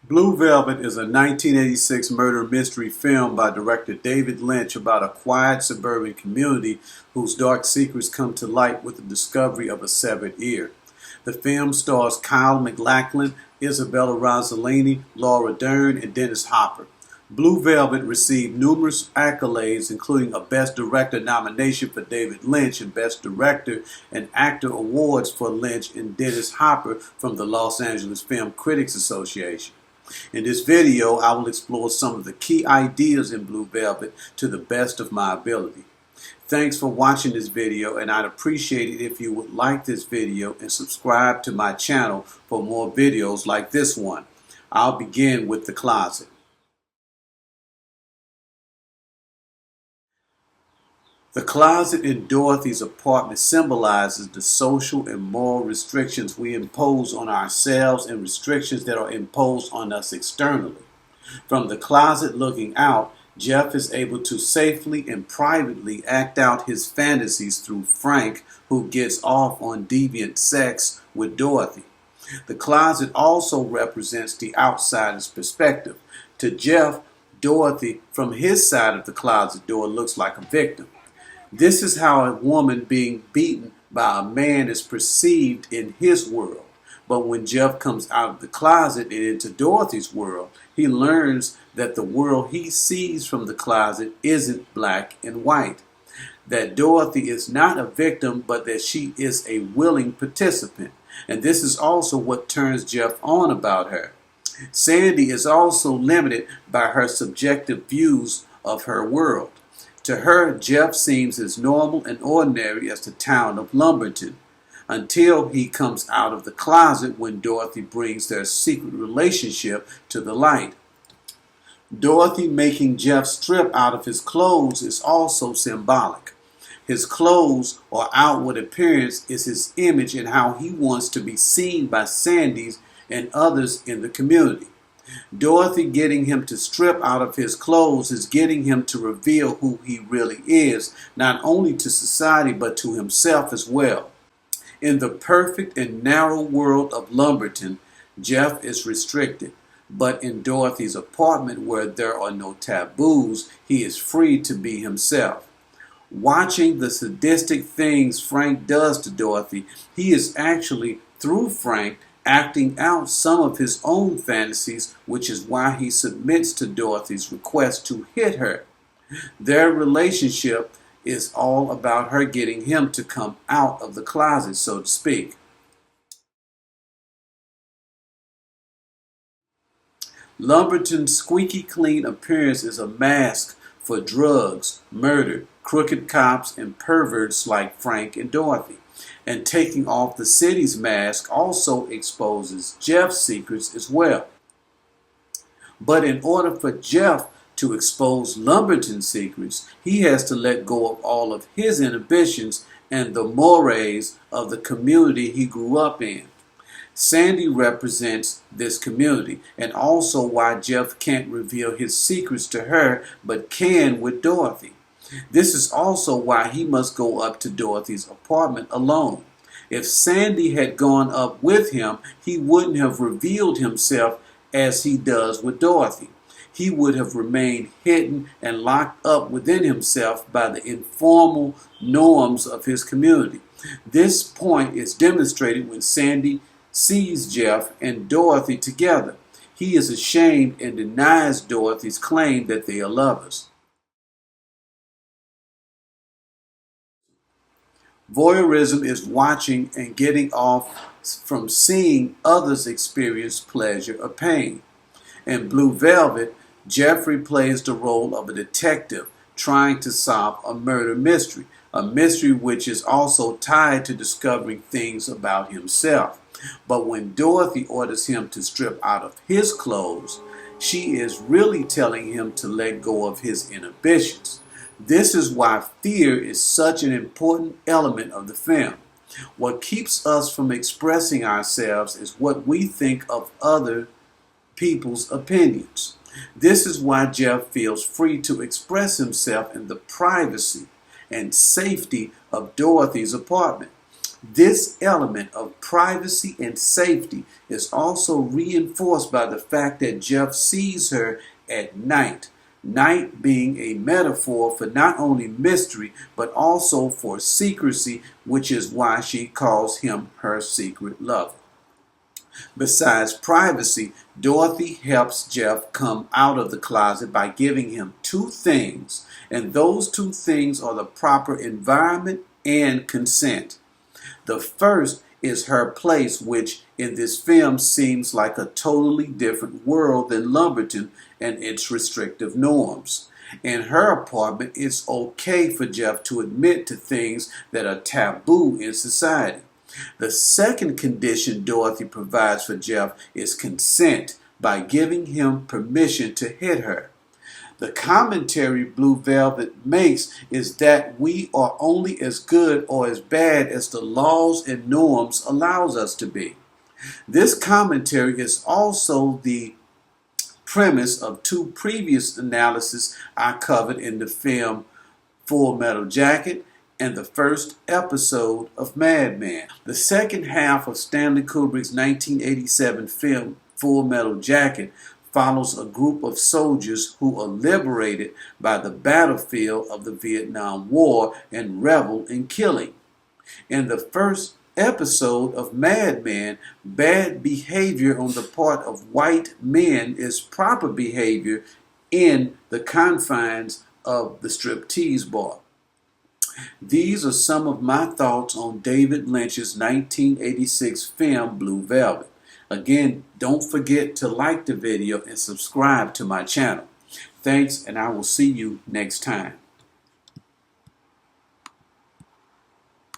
Blue Velvet is a 1986 murder mystery film by director David Lynch about a quiet suburban community whose dark secrets come to light with the discovery of a severed ear. The film stars Kyle MacLachlan, Isabella Rossellini, Laura Dern, and Dennis Hopper. Blue Velvet received numerous accolades, including a Best Director nomination for David Lynch and Best Director and Actor awards for Lynch and Dennis Hopper from the Los Angeles Film Critics Association. In this video, I will explore some of the key ideas in Blue Velvet to the best of my ability. Thanks for watching this video, and I'd appreciate it if you would like this video and subscribe to my channel for more videos like this one. I'll begin with the closet. The closet in Dorothy's apartment symbolizes the social and moral restrictions we impose on ourselves and restrictions that are imposed on us externally. From the closet looking out, Jeff is able to safely and privately act out his fantasies through Frank, who gets off on deviant sex with Dorothy. The closet also represents the outsider's perspective. To Jeff, Dorothy, from his side of the closet door, looks like a victim. This is how a woman being beaten by a man is perceived in his world. But when Jeff comes out of the closet and into Dorothy's world, he learns that the world he sees from the closet isn't black and white. That Dorothy is not a victim, but that she is a willing participant. And this is also what turns Jeff on about her. Sandy is also limited by her subjective views of her world. To her, Jeff seems as normal and ordinary as the town of Lumberton, until he comes out of the closet when Dorothy brings their secret relationship to the light. Dorothy making Jeff strip out of his clothes is also symbolic. His clothes or outward appearance is his image and how he wants to be seen by Sandy's and others in the community. Dorothy getting him to strip out of his clothes is getting him to reveal who he really is, not only to society but to himself as well. In the perfect and narrow world of Lumberton, Jeff is restricted, but in Dorothy's apartment where there are no taboos, he is free to be himself. Watching the sadistic things Frank does to Dorothy, he is actually, through Frank, acting out some of his own fantasies, which is why he submits to Dorothy's request to hit her. Their relationship is all about her getting him to come out of the closet, so to speak. Lumberton's squeaky clean appearance is a mask for drugs, murder, crooked cops, and perverts like Frank and Dorothy. And taking off the city's mask also exposes Jeff's secrets as well. But in order for Jeff to expose Lumberton's secrets, he has to let go of all of his inhibitions and the mores of the community he grew up in. Sandy represents this community, and also why Jeff can't reveal his secrets to her but can with Dorothy. This is also why he must go up to Dorothy's apartment alone. If Sandy had gone up with him, he wouldn't have revealed himself as he does with Dorothy. He would have remained hidden and locked up within himself by the informal norms of his community. This point is demonstrated when Sandy sees Jeff and Dorothy together. He is ashamed and denies Dorothy's claim that they are lovers. Voyeurism is watching and getting off from seeing others experience pleasure or pain. In Blue Velvet, Jeffrey plays the role of a detective trying to solve a murder mystery, a mystery which is also tied to discovering things about himself. But when Dorothy orders him to strip out of his clothes, she is really telling him to let go of his inhibitions. This is why fear is such an important element of the film. What keeps us from expressing ourselves is what we think of other people's opinions. This is why Jeff feels free to express himself in the privacy and safety of Dorothy's apartment. This element of privacy and safety is also reinforced by the fact that Jeff sees her at night. Night being a metaphor for not only mystery, but also for secrecy, which is why she calls him her secret lover. Besides privacy, Dorothy helps Jeff come out of the closet by giving him two things, and those two things are the proper environment and consent. The first is her place, which in this film seems like a totally different world than Lumberton and its restrictive norms. In her apartment, it's okay for Jeff to admit to things that are taboo in society. The second condition Dorothy provides for Jeff is consent by giving him permission to hit her. The commentary Blue Velvet makes is that we are only as good or as bad as the laws and norms allows us to be. This commentary is also the premise of two previous analyses I covered in the film Full Metal Jacket and the first episode of Mad Men. The second half of Stanley Kubrick's 1987 film Full Metal Jacket follows a group of soldiers who are liberated by the battlefield of the Vietnam War and revel in killing. In the first episode of Mad Men, bad behavior on the part of white men is proper behavior in the confines of the striptease bar. These are some of my thoughts on David Lynch's 1986 film Blue Velvet. Again, don't forget to like the video and subscribe to my channel. Thanks, and I will see you next time.